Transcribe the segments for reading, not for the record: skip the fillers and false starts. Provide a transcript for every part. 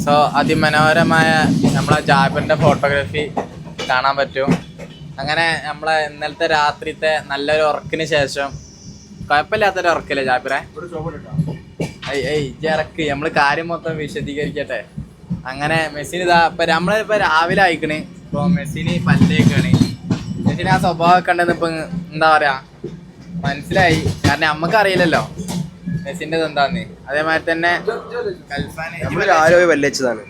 So അതിമനോഹരമായ നമ്മളെ ജാബിറിൻ്റെ photography കാണാൻ പറ്റും. അങ്ങനെ നമ്മളെ ഇന്നലത്തെ രാത്രിത്തെ നല്ലൊരു ഉറക്കിന് ശേഷം കുഴപ്പമില്ലാത്തൊരു ഉറക്കല്ലേ ജാബിറെ? ഇറക്ക് നമ്മൾ കാര്യം മൊത്തം വിശദീകരിക്കട്ടെ. അങ്ങനെ മെസ്സിന് ഇതാ ഇപ്പം നമ്മളിപ്പോൾ രാവിലെ അയക്കണ്. ഇപ്പോൾ മെസ്സിന് പല്ലേക്കാണ്. മെസ്സിന് ആ സ്വഭാവം കണ്ടെന്ന് ഇപ്പം എന്താ പറയുക മനസ്സിലായി. കാരണം നമ്മക്കറിയില്ലല്ലോ മെസ്സിൻ്റെ എന്താന്ന്. അതേമാതിരി തന്നെ രാവിലെ പോയി പല്ലേച്ചതാണ്.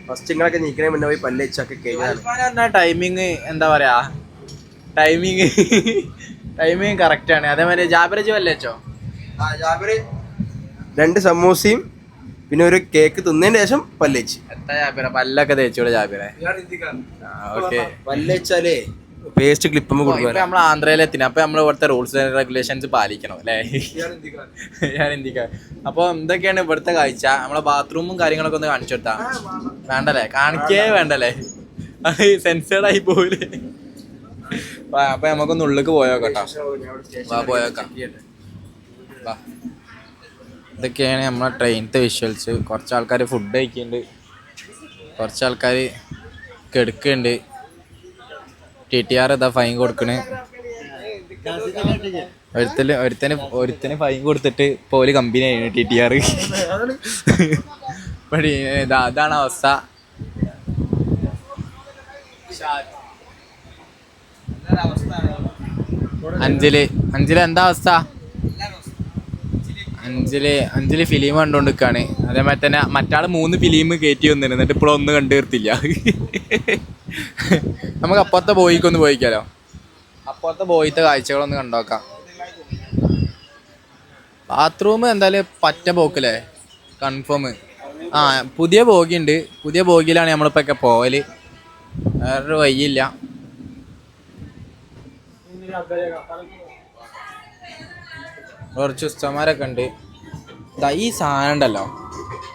ഫസ്റ്റ് നിങ്ങളൊക്കെ നീക്കണേ മുന്നേ പോയി പല്ലേച്ചൊക്കെ കഴിഞ്ഞാൽ ടൈമിങ് എന്താ പറയാ ടൈമിങ് കറക്റ്റാണ്. അതേമാതിരി ജാബിറജ് പല്ലേച്ചോ? ജാബിറ് 2 സമൂസയും പിന്നെ ഒരു കേക്ക് തിന്നതിന് ശേഷം പല്ലേച്ച്. എത്ര ജാബിറ പല്ലൊക്കെ തേച്ചോളൂ ജാബിറെ? ഓക്കെ. പല്ലേച്ചാലേ പേസ്റ്റ് ക്ലിപ്പ് നമ്മൾ ആന്ധ്രയിലെത്തിന്. അപ്പൊ നമ്മൾ ഇവിടുത്തെ റൂൾസ് ആൻഡ് റെഗുലേഷൻസ് പാലിക്കണം അല്ലേ? ഞാൻ ഇന്ത്യക്കാർ. അപ്പൊ എന്തൊക്കെയാണ് ഇവിടുത്തെ കാഴ്ച? നമ്മളെ ബാത്റൂമും കാര്യങ്ങളൊക്കെ ഒന്ന് കാണിച്ചു കൊടുത്താ വേണ്ടല്ലേ? കാണിക്കേ വേണ്ടല്ലേ? സെൻസേർഡ് ആയി പോവില്ലേ? അപ്പൊ നമുക്കൊന്ന് ഉള്ളിലേക്ക് പോയോക്കട്ടോ. പോയോക്കാം. ഇതൊക്കെയാണ് നമ്മളെ ട്രെയിനത്തെ വിഷ്വൽസ്. കുറച്ച് ആൾക്കാർ ഫുഡ് കഴിക്കുന്നുണ്ട്, കുറച്ച് ആൾക്കാർ കിടക്കുന്നുണ്ട്. TTR ഇതാ ഫൈൻ കൊടുക്കണ്. ഒരുത്തന് ഫൈൻ കൊടുത്തിട്ട് പോലെ കമ്പനി ആയിരുന്നു TTR. അതാണ് അവസ്ഥ. അഞ്ചില് എന്താ അവസ്ഥ? അഞ്ചില് ഫിലിം കണ്ടുകൊണ്ടിരിക്കാണ്. അതേമാതിരി തന്നെ മറ്റാള് 3 ഫിലിം കയറ്റി വന്നിരുന്നു. എന്നിട്ട് ഇപ്പോഴും ഒന്നും കണ്ടു തീർത്തില്ല. നമുക്ക് അപ്പുറത്തെ ബോയിക്കൊന്ന് പോയിക്കാലോ. അപ്പുറത്തെ ബോയിത്തെ കാഴ്ചകളൊന്ന് കണ്ടോക്കാം. ബാത്റൂം എന്തായാലും പറ്റ പോക്കല്ലേ? കൺഫേം. പുതിയ ബോഗി ഉണ്ട്. പുതിയ ബോഗിയിലാണ് നമ്മളിപ്പോൾ ഒക്കെ പോവല്. വേറൊരു വഴിയില്ല. കുറച്ച് ഉസ്താമാരൊക്കെ ഉണ്ട്. ഈ സാധനം ഉണ്ടല്ലോ,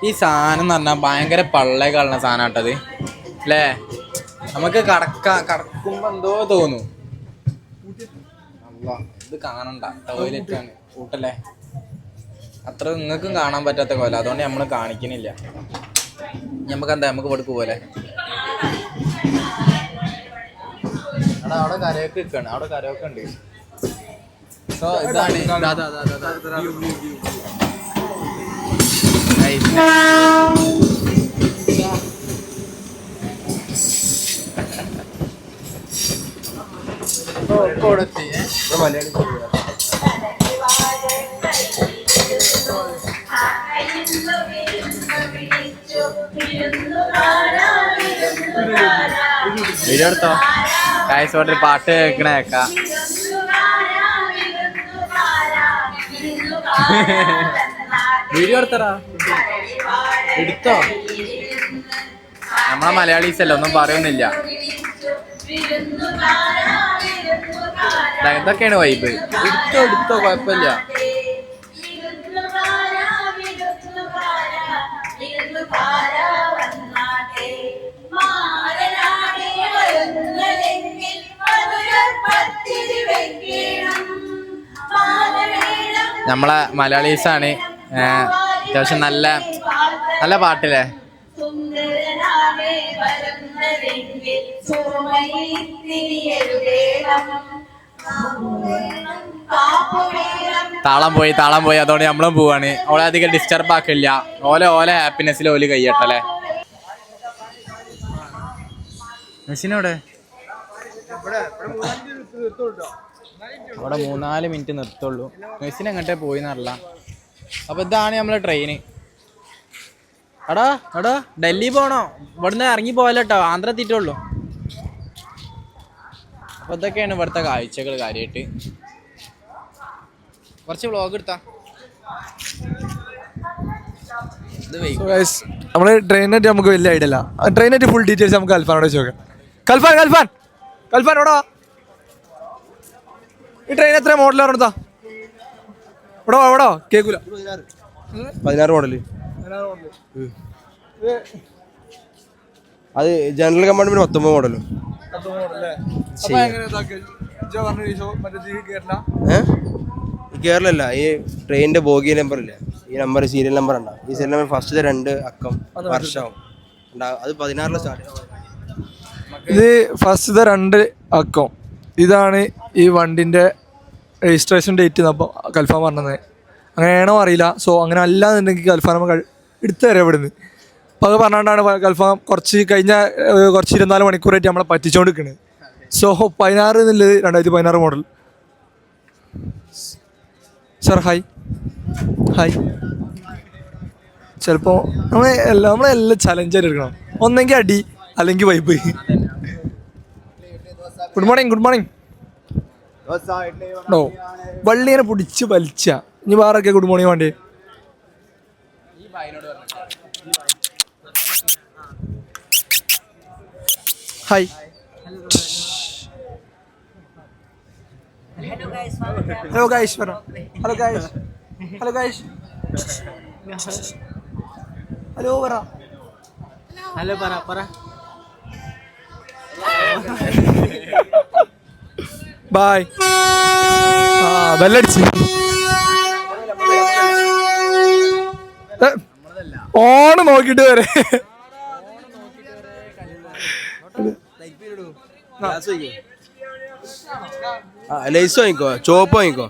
ഈ സാധനം എന്ന് പറഞ്ഞാൽ ഭയങ്കര പള്ളേക്കാളുന്ന സാധനം കേട്ടത് അല്ലേ? നമുക്ക് കടക്കുമ്പോ എന്തോ തോന്നും. ഇത് കാണണ്ട, ടോയ്ലറ്റ് ആണ് കൂട്ടല്ലേ? അത്ര നിങ്ങൾക്കും കാണാൻ പറ്റാത്ത പോലെ, അതുകൊണ്ട് നമ്മൾ കാണിക്കണില്ല. നമുക്ക് ഇവിടേക്ക് പോലെ അവിടെ കരയൊക്കെ നിൽക്കാണ്. അവിടെ കരയൊക്കെ ഉണ്ട്. സോ ഇതാണ് വീഡിയോ എടുത്തോ? കായസോട്ട് പാട്ട് കേൾക്കണേക്കാം. വീഡിയോ എടുത്തടാ, എടുത്തോ. നമ്മളെ മലയാളീസ് അല്ല, ഒന്നും പറയുന്നില്ല. ഇതൊക്കെയാണ് വൈബ്. എടുത്തോ കുഴപ്പമില്ല. നമ്മളെ മലയാളീസാണ്. അത്യാവശ്യം നല്ല നല്ല പാട്ടില്ലേ? താളം പോയി. അതുകൊണ്ട് നമ്മളും പോവാണ്. ഓളെ അധികം ഡിസ്റ്റർബ് ആക്കില്ല. ഓലെ ഹാപ്പിനെസ്സിൽ ഓല് കഴിയട്ടല്ലേ? മെസ്സിനോടെ അവിടെ 3-4 മിനിറ്റ് നിർത്തുള്ളൂ. മെസ്സിന് എങ്ങോട്ടേ പോയി എന്നറിയില്ല. അപ്പൊ ഇതാണ് നമ്മളെ ട്രെയിന്. എടാ ഡൽഹി പോണോ? ഇവിടുന്ന് ഇറങ്ങി പോയല്ലോ, ആന്ധ്ര എത്തിയിട്ടുള്ളൂ. അപ്പൊ ഇതൊക്കെയാണ് ഇവിടുത്തെ കാഴ്ചകൾ. കാര്യമായിട്ട് കുറച്ച് വ്ളോഗ് എടുത്താ നമ്മള് ട്രെയിനായിട്ട് നമുക്ക് വലിയ ഐഡിയ അല്ല. ട്രെയിനായിട്ട് ഫുൾ ഡീറ്റെയിൽസ് നമുക്ക് കൽഫാനോട് ചോദിക്കാം. കൽഫാൻ എവിടാ? ഈ ട്രെയിൻ എത്ര മോഡലാണെടുത്താ? എവിടോ കേൾക്കൂല. 16 മോഡല്. അത് ജനറൽ കമ്പാർട്ട്മെന്റ് 19 മോഡലും. കേരളല്ല, ഈ ട്രെയിനിന്റെ ബോഗി നമ്പർ ഇല്ല, ഈ ഈ നമ്പർ സീരിയൽ നമ്പർ ഉണ്ടാവും. ഈ സീരിയൽ നമ്പർ ഫസ്റ്റ് 2 അക്കം വർഷമാവും ഉണ്ടാവും. അത് 16 സ്റ്റാർട്ട്. ഇത് ഫസ്റ്റത്തെ 2 അക്കം. ഇതാണ് ഈ വണ്ടിൻ്റെ രജിസ്ട്രേഷൻ ഡേറ്റ് അപ്പോൾ കൽഫാം പറഞ്ഞത്. അങ്ങനെയാണോ അറിയില്ല. സോ അങ്ങനെ അല്ലാന്നുണ്ടെങ്കിൽ കൽഫാം നമ്മൾ എടുത്തു തരാം ഇവിടുന്ന്. അപ്പോൾ അത് പറഞ്ഞുകൊണ്ടാണ് കൽഫാം കുറച്ച് 24 മണിക്കൂറായിട്ട് നമ്മളെ പറ്റിച്ചുകൊണ്ടിരിക്കുന്നത്. സോ 16 എന്നുള്ളത് 2016 മോഡൽ. Sir hi hi. ചിലപ്പോൾ നമ്മളെല്ലാം ചലഞ്ചായിട്ട് എടുക്കണം. ഒന്നെങ്കിൽ അടി അല്ലെങ്കിൽ vibe. Good morning good morning. ഓ വള്ളിനെ പിടിച്ച് വലിച്ച ഇനി വേറൊക്കെ ഗുഡ് മോർണിംഗ് വേണ്ടേ. ഹായ്. ഹലോ ഗൈസ് പറ. Hello guys. Hello guys. Hello പറ. ഹലോ പറ ബായ്. ബെല്ലടിച്ച് ഓണ് നോക്കിട്ട് വരെ. ലൈസ് വാങ്ങിക്കോ, ചോപ്പ് വാങ്ങിക്കോ.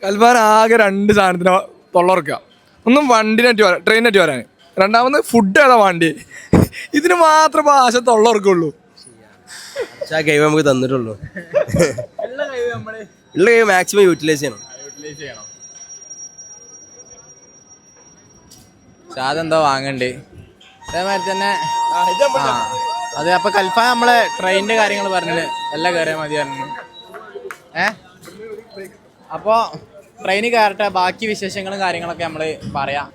കൽഫാൻ ആകെ 2 സാധനത്തിന് തൊള്ളറക്കുക. ഒന്നും വണ്ടിനെറ്റ് വരാൻ, ട്രെയിനെറ്റ് വരാൻ. രണ്ടാമത് ഫുഡ് ഏതാ വേണ്ടി. ഇതിന് മാത്രം ആശ തൊള്ളറക്കുള്ളൂ. കഴിവ് നമുക്ക് തന്നിട്ടുള്ളൂ. ഉള്ള കഴിവ് മാക്സിമം യൂട്ടിലൈസ് ചെയ്യണം. അതെന്തോ വാങ്ങണ്ട്. അതേമാതിരി തന്നെ അതെ. അപ്പൊ കൽഫാൻ നമ്മളെ ട്രെയിനിന്റെ കാര്യങ്ങൾ പറഞ്ഞിട്ട് എല്ലാം കയറിയാൽ മതി പറഞ്ഞു. അപ്പോ ട്രെയിനിൽ കയറട്ടെ. ബാക്കി വിശേഷങ്ങളും കാര്യങ്ങളൊക്കെ നമ്മള് പറയാം.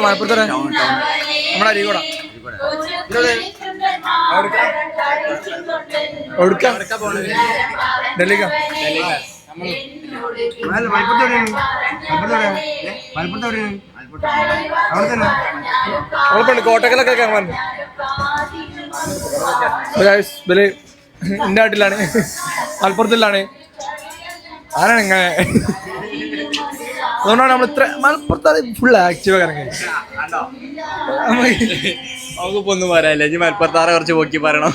മലപ്പുറത്തോടെ നമ്മുടെ അരീക്കോടാ. ഡൽഹിക്കാ. കോട്ടക്കലൊക്കെ എന്റെ നാട്ടിലാണ്, മലപ്പുറത്തിലാണ്. ആരാണ് ഇങ്ങനെ. അതുകൊണ്ടാണ് നമ്മൾ ഇത്ര മലപ്പുറത്ത് ഫുൾ ആക്റ്റീവ് ഇറങ്ങി. നമുക്കിപ്പോ ഒന്നും പറയാനില്ല. ഇനി മലപ്പുറത്താറെ കുറച്ച് പോക്കി പറയണം.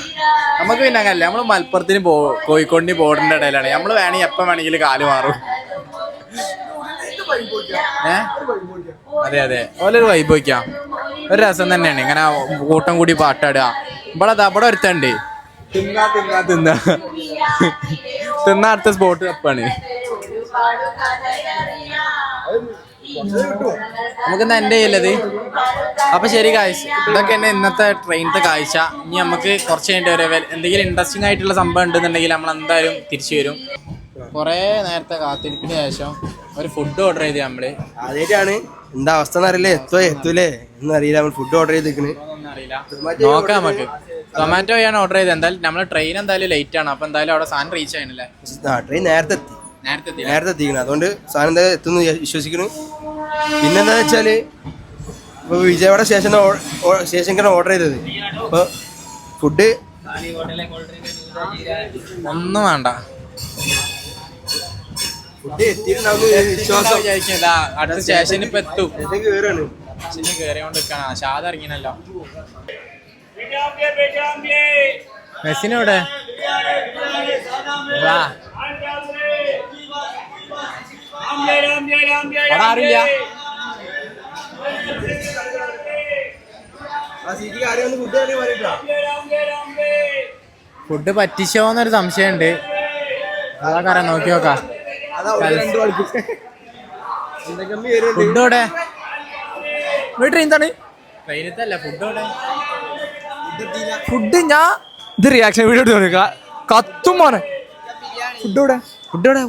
നമുക്ക് പിന്നെ അങ്ങനല്ല. നമ്മള് മലപ്പുറത്തിന് കോഴിക്കോടിന് ബോർഡറിന്റെ ഇടയിലാണ്. നമ്മള് വേണമെങ്കിൽ എപ്പം വേണമെങ്കിലും കാല് മാറും. അതെ ഓലൊരു വൈബ് വയ്ക്കാം. ഒരു രസം തന്നെയാണ് ഇങ്ങനെ കൂട്ടം കൂടി പാട്ടാടുക. ഇവിടെ ഒരുത്തണ്ട് തിന്ന അടുത്ത സ്പോട്ട് തപ്പാണ്. നമുക്കിന്ന് എൻ്റെ ചെയ്യല്ലത്. അപ്പൊ ശരി കാഴ്ച. ഇതൊക്കെ തന്നെ ഇന്നത്തെ ട്രെയിനത്തെ കാഴ്ച. ഇനി നമുക്ക് കുറച്ച് കഴിഞ്ഞിട്ട് വരെ എന്തെങ്കിലും ഇൻട്രസ്റ്റിംഗ് ആയിട്ടുള്ള സംഭവം ഉണ്ടെന്നുണ്ടെങ്കിൽ നമ്മൾ എന്തായാലും തിരിച്ചു വരും. കുറേ നേരത്തെ കാത്തിരിപ്പിന് ശേഷം ഒരു ഫുഡ് ഓർഡർ ചെയ്ത് നമ്മള്. ആദ്യമായിട്ടാണ് എന്താ അവസ്ഥ എന്നറിയില്ലേ, എത്തൂലേ എന്നറിയില്ല. നമ്മൾ ഫുഡ് ഓർഡർ ചെയ്തിരിക്കണ്. അറിയില്ല, നോക്കാം. നമുക്ക് ടൊമാറ്റോ ആണ് ഓർഡർ ചെയ്ത്. എന്തായാലും നമ്മളെ ട്രെയിൻ എന്തായാലും ലേറ്റ് ആണ്. അപ്പൊ എന്തായാലും അവിടെ സാധനം റീച്ച് ആയില്ലേ. ട്രെയിൻ നേരത്തെ എത്തിക്കണം. അതുകൊണ്ട് സാധനം എന്താ എത്തുന്നു വിശ്വസിക്കുന്നു. പിന്നെന്താ വെച്ചാല് ഇപ്പൊ വിജയവാഡ സ്റ്റേഷനിലാണ് ഓർഡർ ചെയ്തത്. അപ്പൊ ഫുഡ് ഒന്നും വേണ്ട. ഫുഡ് എത്തിയിട്ടുണ്ടാവുന്ന വിശ്വാസം. അടുത്ത സ്റ്റേഷനിൽ ഇപ്പൊ എത്തും. കേറാണ് കേറിയോണ്ടിരിക്കാണ്. ഷാദ് ഇറങ്ങിനല്ലോ. മെസ്സിനോടെ ആരില്ല. ഫുഡ് പറ്റിച്ചോന്നൊരു സംശയമുണ്ട്. അതാ കാര്യം നോക്കി നോക്കാം. ഫുഡ് ഇവിടെ വീട്ടിൽ എന്താണ് ട്രെയിനത്തല്ല. ഫുഡ് ഇവിടെ. ഫുഡ് ഞാൻ ഇത് റിയാക്ഷൻ വീഡിയോ എടുത്ത് കത്തും മോനെ. ഫുഡ് ഇവിടെ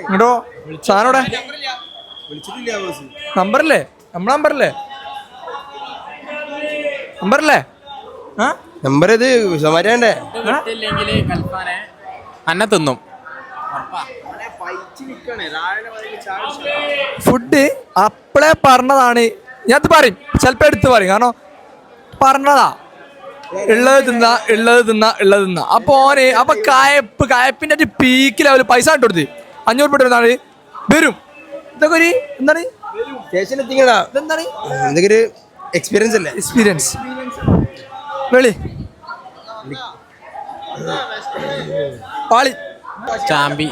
ഇങ്ങോട്ടോ സാധനം നമ്പറല്ലേ നമ്പർ ഇത് സമാരണ്ടേ. കൽഫാനെ അന്നെ തിന്നും. ഫുഡ് അപ്പളേ പറഞ്ഞതാണ്. ഞാൻ പറയും, ചിലപ്പോ എടുത്ത് പറയും, കാരണം പറഞ്ഞതാ ഉള്ളത് തിന്ന. അപ്പൊ ഓന് അപ്പൊ കയപ്പിന്റെ ഒരു പീക്ക് ലെവല് പൈസ ഇട്ട് കൊടുത്ത് 500 രൂപ എന്താണ് വരും. ഇതൊക്കെ ഒരു എന്താണ് ഇതെന്താണ് എന്തൊക്കെ എക്സ്പീരിയൻസ് അല്ലേ? എക്സ്പീരിയൻസ് വെളി പാളി ചാമ്പി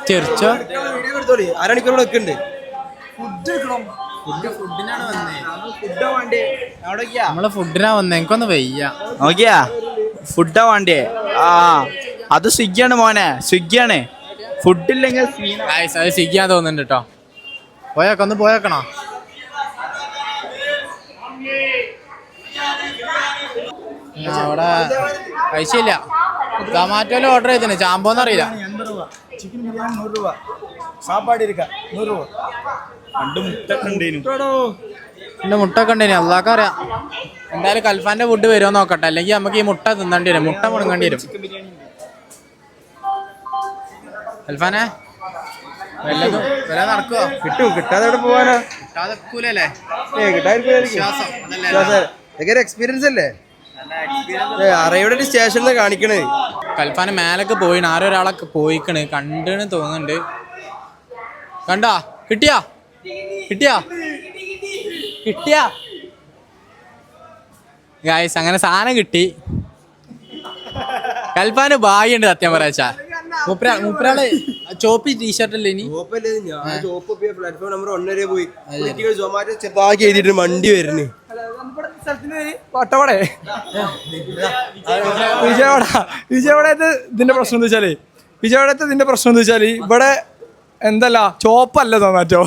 ചെറിച്ചോ അരമണിക്കൂർ വെക്കുന്നുണ്ട്. നമ്മള് ഫുഡിനാ വന്നേ, എനിക്കൊന്ന് വയ്യ. നോക്കിയാ ഫുഡാ വേണ്ടേ? ആ അത് സ്വിഗ്ഗിയാണ് മോനെ, സ്വിഗ്ഗിയാണ്. ഫുഡില്ലെങ്കിൽ ഗൈസ് അത് സിഗിയാൻ തോന്നുന്നുണ്ട് കേട്ടോ. ഒന്ന് പോയേക്കണോ? അവിടെ പൈസയില്ല. ടൊമാറ്റോയിൽ ഓർഡർ ചെയ്തിന്, ചാമ്പോന്ന് അറിയില്ല. ചിക്കൻ ബിരിയാണി 100 രൂപ, സാപ്പാട് ഇരിക്ക 100 രൂപ. 2 മുട്ട കണ്ടേനു, എന്റെ മുട്ട ഒക്കെ ഉണ്ടേനി, അള്ളാഹ്ക്ക് അറിയാം. എന്തായാലും കൽഫാന്റെ ഫുഡ് വരുമോ നോക്കട്ടെ, അല്ലെങ്കിൽ നമുക്ക് ഈ മുട്ട തിന്നേണ്ടി വരും, മുട്ട മുടങ്ങേണ്ടി വരും. കൽഫാനെ വല്ലതും വരാൻ നടക്കുവോ? കിട്ടും, കിട്ടാതെ എവിടെ പോവാനാ? കിട്ടാതെ വെക്കൂലല്ലേ? വിശ്വാസം ഇതൊക്കെ എക്സ്പീരിയൻസ് അല്ലേ? അറയുടെ ഒരു സ്റ്റേഷനിൽ കാണിക്കണേ. കൽഫാന് മേലൊക്കെ പോയിണ്, ആരോ ഒരാളൊക്കെ പോയിക്കണ്, കണ്ടെന്ന് തോന്നുന്നുണ്ട്. കണ്ടാ? കിട്ടിയാ ഗായ്സ്, അങ്ങനെ സാധനം കിട്ടി. കൽഫാന് ഭാഗ്യ ഉണ്ട് സത്യം പറയാച്ചാ. മുപ്പരാള് ചോപ്പി ടീഷർട്ടല്ലേ ഇനി പ്ലാറ്റ്ഫോം നമ്പർ 1 വരെ പോയി. സൊമാറ്റോ ചെറുതാക്കി എഴുതിയിട്ട് വണ്ടി വരുന്നു. വട്ടവട വിജയവാഡത്തെ ഇതിന്റെ പ്രശ്നം എന്താ വെച്ചാല്, ഇതിന്റെ പ്രശ്നം എന്താ വെച്ചാല് ഇവിടെ എന്തല്ല ചോപ്പല്ല സൊമാറ്റോ.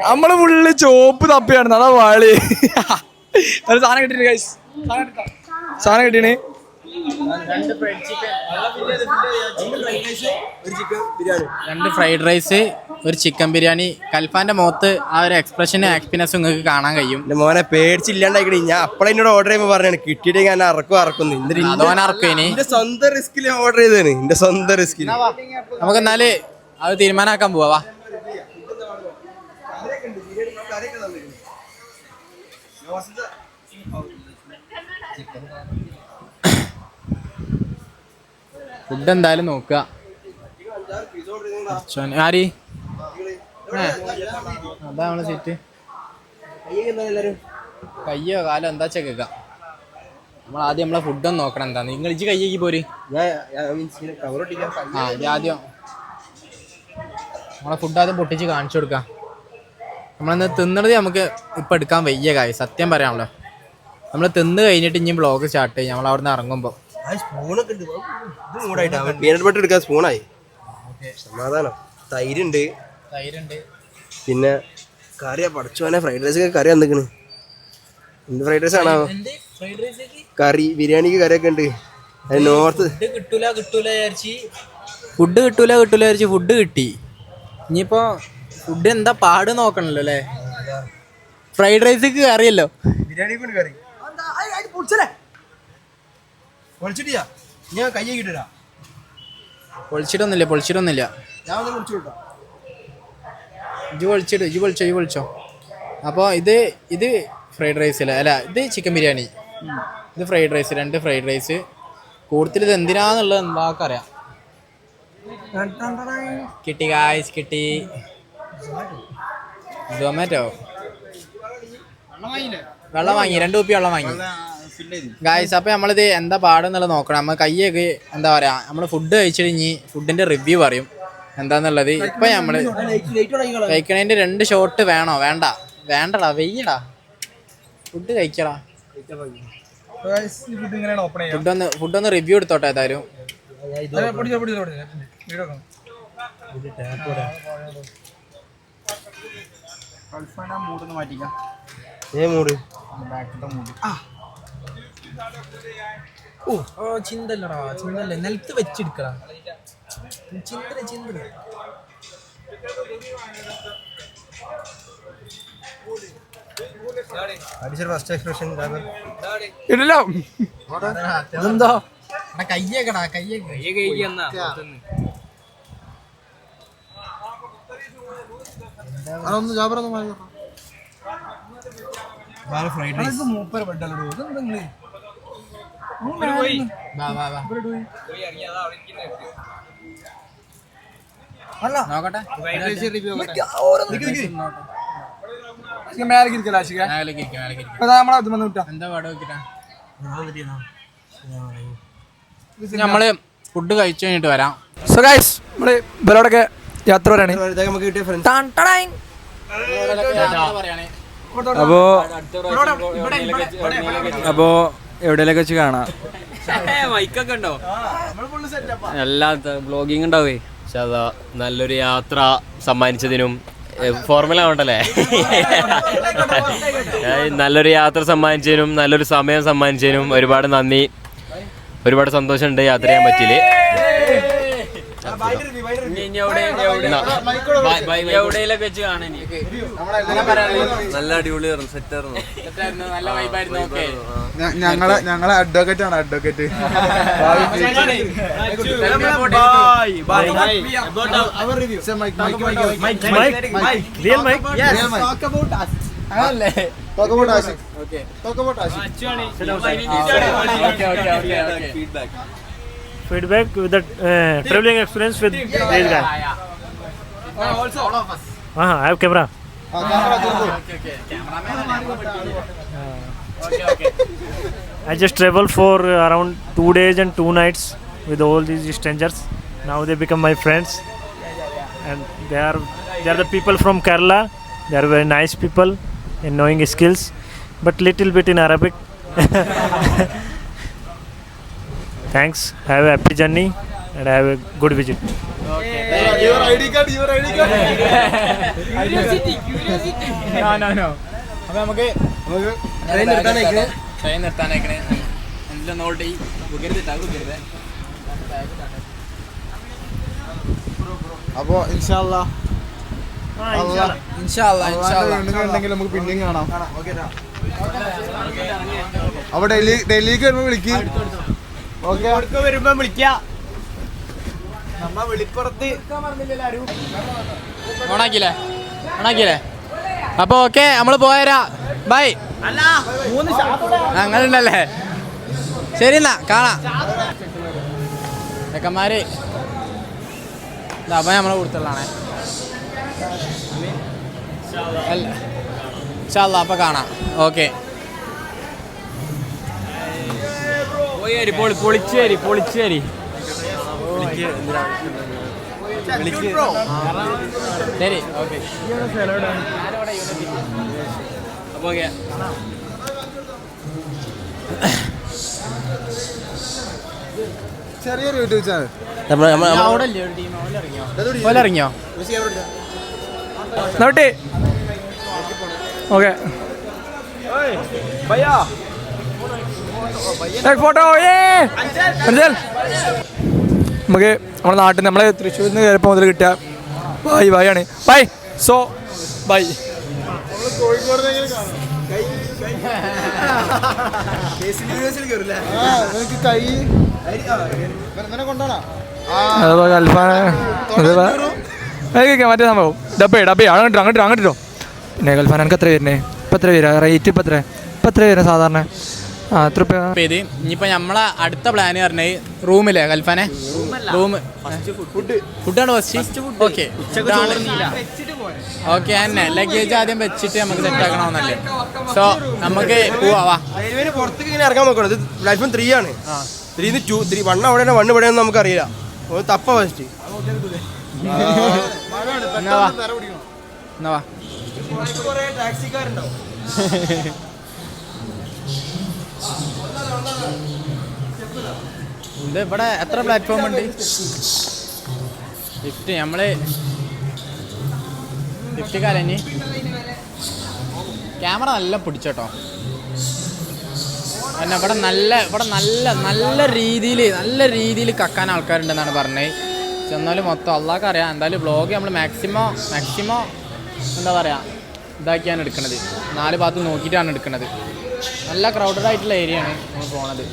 നമ്മള് ഫുള്ള് ചോപ്പ് തപ്പിയാണ്. അതാ വാളി. സാധനം കിട്ടിന് ഗൈസ്, സാധനം കിട്ടീന്. 2 ഫ്രൈഡ് റൈസ്, 1 ചിക്കൻ ബിരിയാണി. കൽഫാന്റെ മുഖത്ത് ആ ഒരു എക്സ്പ്രഷനും ഹാപ്പിനെസ്സും നിങ്ങൾക്ക് കാണാൻ കഴിയും. എന്റെ മോനെ പേടിച്ചില്ലാണ്ടായിക്കണേ. ഞാൻ അപ്പളെ എന്നോട് ഓർഡർ ചെയ്യുമ്പോൾ പറഞ്ഞാണ് കിട്ടിയിട്ട് ഞാൻ ഇറക്കുന്നു. എന്റെ സ്വന്തം റിസ്കിൽ ഓർഡർ ചെയ്തതാണ്, എന്റെ സ്വന്തം റിസ്കിൽ. നമുക്ക് എന്നാല് അത് തീരുമാനാക്കാൻ പോവാ. ഫുഡ് എന്തായാലും നോക്കുക. ആര് അതാ നമ്മളെ സീറ്റ്, കയ്യോ കാലോ എന്താ കേൾക്കാം. നമ്മൾ ആദ്യം നമ്മളെ ഫുഡൊന്ന് നോക്കണം. എന്താ നിങ്ങൾ ഇജ്ജ് കയ്യേക്ക് പോര്. ആദ്യം നമ്മളെ ഫുഡ് ആദ്യം പൊട്ടിച്ച് കാണിച്ചു കൊടുക്കാം. നമ്മളന്ന് തിന്നണത് നമുക്ക് ഇപ്പം എടുക്കാൻ വയ്യ കാര്യം, സത്യം പറയാമല്ലോ. നമ്മൾ തിന്ന് കഴിഞ്ഞിട്ട് ഇനി ബ്ലോഗ് സ്റ്റാർട്ട് ചെയ്യും. നമ്മൾ അവിടെ നിന്ന് ഇറങ്ങുമ്പോൾ പീനട്ട് ബട്ടർ എടുക്കാൻ സ്പൂണായി. സമാധാനം. തൈരുണ്ട്, പിന്നെ കറിയാ പഠിച്ചോനെ. ഫ്രൈഡ് റൈസ് ഒക്കെ കറി എന്തൊക്കെയാണ്? എന്ത് ഫ്രൈഡ് റൈസ് ആണോ? കറി ബിരിയാണിക്ക് കറിയൊക്കെ ഉണ്ട്. നോർത്ത് ഫുഡ് കിട്ടൂല ഫുഡ് കിട്ടി. ഇനിയിപ്പോ ഫുഡ് എന്താ പാട് നോക്കണല്ലോ അല്ലേ? ഫ്രൈഡ് റൈസിക്ക് കറിയല്ലോ, ബിരിയാണി കറി ഞാൻ കയ്യെ കിട്ടാ. പൊളിച്ചിട്ടൊന്നുമില്ല. ഇജ്ജ് പൊളിച്ചോ. അപ്പോൾ ഇത് ഫ്രൈഡ് റൈസില്ല, അല്ല ഇത് ചിക്കൻ ബിരിയാണി, ഇത് ഫ്രൈഡ് റൈസ്. 2 fried rice. കൂടുതൽ ഇത് എന്തിനാന്നുള്ളത് എന്താക്കറിയാം. കിട്ടി ഗായ്സ്, കിട്ടി. സൊമാറ്റോ വെള്ളം വാങ്ങി, 2 കുപ്പി വെള്ളം വാങ്ങി ഗായ്സ്. അപ്പോൾ നമ്മളിത് എന്താ പാടെന്നുള്ളത് നോക്കണം. നമ്മൾ കയ്യൊക്കെ എന്താ പറയുക, നമ്മൾ ഫുഡ് കഴിച്ചിട്ട് ഇനി ഫുഡിൻ്റെ റിവ്യൂ പറയും എന്താന്നുള്ളത്. ഇപ്പം നമ്മൾ കഴിക്കണതിൻ്റെ 2 ഷോട്ട് വേണോ? വേണ്ടടാ, വെയ്യടാ, ഫുഡ് കഴിക്കടാ. ഫുഡൊന്ന് റിവ്യൂ എടുത്തോട്ടെ ഏതായാലും. ചിന്തല്ലടാ, നിലത്ത് വെച്ചെടുക്കടാ. ചിന്തല ഫസ്റ്റ് എക്സ്പ്രഷൻ ഇല്ലല്ലോ ഇതെന്തോ കയ്യേക്കടാ കയ്യേക്ക് ഫ്രൈഡ് റൈസ് നോക്കട്ടെ എന്താ പാട് നോക്കിട്ടാ നമ്മള് ഫുഡ് കഴിച്ചു കഴിഞ്ഞിട്ട് വരാം. സോ ഗൈസ് നമ്മള് ഇവരോടൊക്കെ യാത്ര പറയാണ്. നമുക്ക് കിട്ടിയ ഫ്രണ്ട്സ് അപ്പോ എവിടെയൊക്കെ വെച്ച് കാണാം. എല്ലാ വ്ളോഗിങ് ഉണ്ടാവേ. പക്ഷെ അതാ നല്ലൊരു യാത്ര സമ്മാനിച്ചതിനും ഫോർമുല ഉണ്ടല്ലേ, നല്ലൊരു യാത്ര സമ്മാനിച്ചതിനും നല്ലൊരു സമയം സമ്മാനിച്ചതിനും ഒരുപാട് നന്ദി. ഒരുപാട് സന്തോഷമുണ്ട് യാത്ര ചെയ്യാൻ പറ്റിയില്ലേ. എവിടെയൊക്കെ വെച്ച് കാണാൻ നല്ല അടിപൊളിയായിരുന്നു, സെറ്റായിരുന്നു, നല്ല വൈബായിരുന്നു. ഓക്കെ ഞങ്ങളെ അഡ്വക്കേറ്റ് ആണ്, advocate. Feedback with the traveling experience with this guy. Also all of us. I have camera. Okay. I just traveled for around 2 days and 2 nights with all these strangers. Now they become my friends, and they are the people from Kerala. They are very nice people and knowing skills, but little bit in Arabic. Thanks. Have a happy journey and have a good visit. Your ID card. No. അപ്പൊ നമുക്ക് train നിർത്താനേക്കണേ. എന്തെങ്കിലും not കുതിരുത്. അപ്പൊ ഇൻഷാല്ലാ ഉണ്ടെങ്കിൽ നമുക്ക് പിന്നെയും കാണാം. അപ്പൊ ഡൽഹിക്ക് വരുമ്പോ വിളിക്ക്. വരുമ്പോ വിളിക്കാം. നമ്മ വെളിപ്പുറത്ത് ഓണാക്കിയില്ലേ. അപ്പൊ ഓക്കെ നമ്മള് പോയരാ. ബൈ. അങ്ങനുണ്ടല്ലേ. ശരി എന്നാ കാണാം ചെക്കന്മാര്. അപ്പൊ നമ്മളെ കൊടുത്തുള്ളാണേ. അപ്പൊ കാണാം. ഓക്കെ പൊളിച്ചേരി ശരി. ഓക്കെ അപ്പൊ ഓക്കെ. ചെറിയൊരു യൂട്യൂബ് ചാനൽ. ഇറങ്ങിയോ? Naughty okay photo. നമുക്ക് നമ്മുടെ നാട്ടിൽ നമ്മളെ തൃശ്ശൂരിൽ നിന്ന് കയറിയപ്പോൾ മുതൽ കിട്ടിയ ബായാണ്. ബൈ. So by. അതുപോലെ മറ്റേ സംഭവം ഡബേ അങ്ങോട്ടോ. പിന്നെ ഗൾഫാൻ എനിക്ക് എത്ര വരുന്നേ? ഇപ്പം എത്ര വരാ റേറ്റ്? ഇപ്പം എത്ര വരുന്നത് സാധാരണ? എത്ര രൂപ? ഇനിയിപ്പോ നമ്മളെ അടുത്ത പ്ലാൻ പറഞ്ഞത് റൂമില്ലേ ഗൾഫാനെ? ഫുഡാണ് ഫസ്റ്റ്. ഓക്കെ തന്നെ ലഗേജ് ആദ്യം വെച്ചിട്ട് നമുക്ക് സെറ്റ് ആക്കണമെന്നല്ലേ. സോ നമുക്ക് പോവാ. പുറത്തേക്ക് ഇങ്ങനെ ഇറങ്ങാൻ നോക്കണം. ഇത് പ്ലാറ്റ്ഫോം 3 ആണ്. 3 2 3 1 അവിടെയാണ് 1 ഇവിടെയൊന്നും നമുക്കറിയില്ല. തപ്പ ഫസ്റ്റ്. ഇത് ഇവിടെ എത്ര പ്ലാറ്റ്ഫോം ഉണ്ട്? 50. നമ്മള് 50 കാലഞ്ഞ് ക്യാമറ നല്ല പിടിച്ചോട്ടോ. പിന്നെ ഇവിടെ നല്ല രീതിയിൽ കക്കാൻ ആൾക്കാരുണ്ടെന്നാണ് പറഞ്ഞത്. ചെന്നാലും മൊത്തം അള്ളാഹ്ക്ക് അറിയാം. എന്തായാലും വ്ളോഗ് നമ്മൾ മാക്സിമം എന്താ പറയുക ഇതാക്കിയാണ് എടുക്കുന്നത്. 4 ഭാഗത്ത് നോക്കിയിട്ടാണ് എടുക്കുന്നത്. നല്ല ക്രൗഡഡ് ആയിട്ടുള്ള ഏരിയ ആണ് നമ്മൾ പോണത്.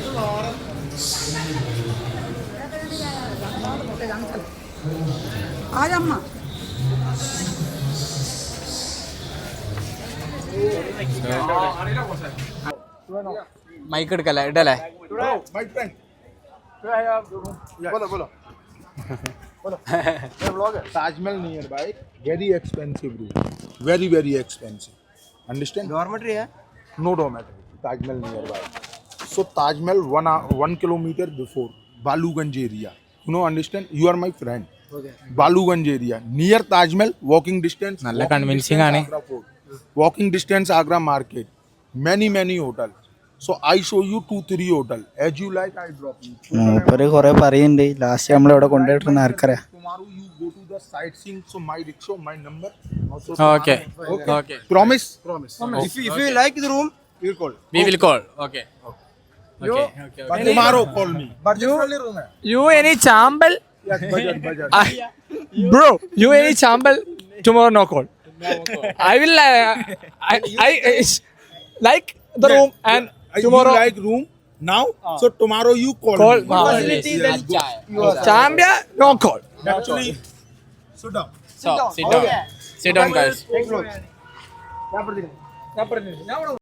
മൈക്ക് എടുക്കല്ലേ ഇടല്ലേ? Tajmahal nearby, very expensive room, very expensive. Understand? Dormitory No dormitory. Tajmahal nearby. So Tajmahal 1 kilometer before Baluganj area. You know, understand? You are my friend. Okay. Baluganj area near Tajmahal, walking distance. നല്ല convincing ആണ്. Walking distance Agra market. Many hotels. So I show you 2-3 hotel. As you like, I drop you. മൂപ്പര് കുറെ പറയുന്നുണ്ട്. Last നമ്മൾ എവിടെ കൊണ്ടുപോയിട്ടുണ്ട് ആർക്കറിയാം. Tomorrow you go to the sightseeing. So my rickshaw, my number. Also okay. Promise. If you like the room, You call. We will call. Okay. But tomorrow call me. You any chambal? Yes, budget. Bro, you any chambal? Tomorrow no call. I will I like the room and tomorrow You like room now? So tomorrow you call call. me. Chambia no call. Actually, sit down. So sit down guys.